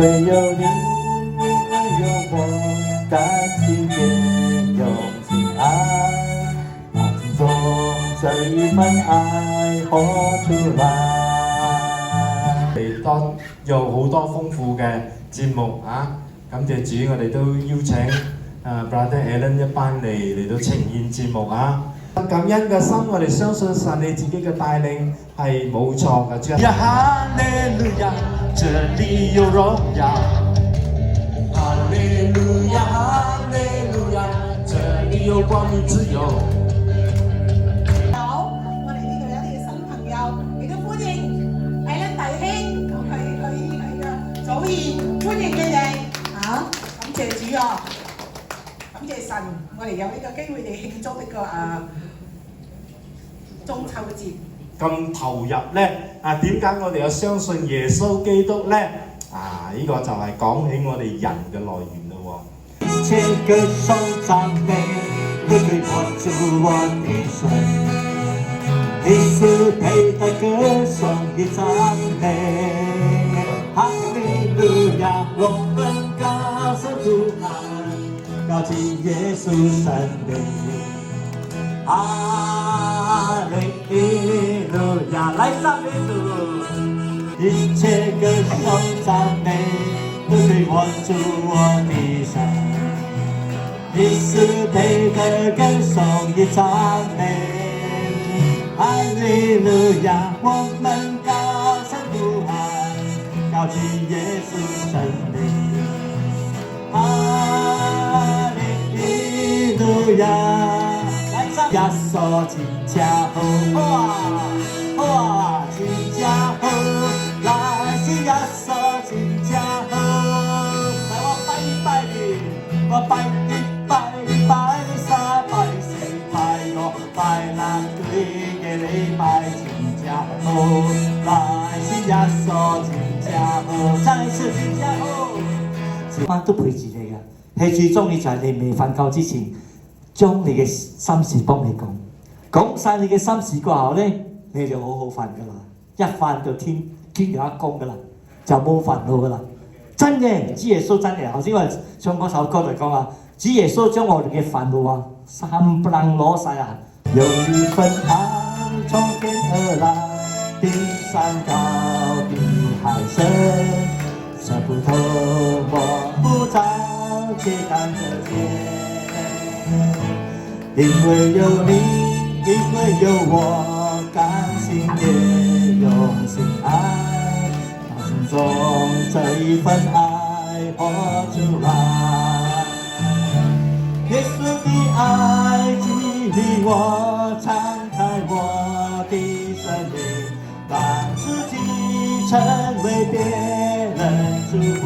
为有你，因为有我，甘心也用心爱，把心中这一份愛活出來。多有好多豐富嘅節目啊！感謝主，我哋都邀請Brother Alan 一班嚟到呈現節目啊！感恩嘅心，我哋相信神你自己嘅帶領係冇錯嘅。主啊，哈利路亞，這裡有榮耀。哈利路亞，哈利路亞，這裡有光明自由。好，我哋呢度有啲新朋友，亦都歡迎Alan弟兄去嘅組員，歡迎你哋嚇！感謝主啊！感謝神，我哋有呢個機會嚟慶祝呢個中秋節。咁投入咧點解我哋又相信耶穌基督咧？呢個就係講起我哋人嘅來源咯喎。一切歌頌讚美，都對我主我的神，你是配得歌頌的讚美。哈利路亞，我們高聲呼喊，高舉耶穌聖名。哈利路亞，來讚美主，一切歌頌讚美，都對我主我的神，你是配得歌頌的讚美。哈利路亞，我們高聲呼喊，高舉耶穌聖名。哈利路亞。耶穌真正好，好啊，真正好，來是耶穌真正好。來我拜一拜你，我拜一拜你，拜三拜四拜五拜六對嘅禮拜真正好，來是耶穌真正好，再次真正好。媽都陪住你嘅，係最中意就係你未瞓覺之前。將你嘅心事幫你講晒你嘅心事過後咧，你就好好瞓噶啦，一瞓就天有一光噶啦，就冇煩惱噶啦。真嘅，主耶穌真嘅，頭先我哋唱嗰首歌嚟講啊，主耶穌將我哋嘅煩惱冚唪唥攞晒啊！有一份愛從天而來，比山高比海深，測不透摸不着，卻看得見。因為有你，因為有我，甘心也用心愛，把心中這一份愛活出來。耶穌的愛激勵我，敞開我的生命，讓自己成為別人祝福。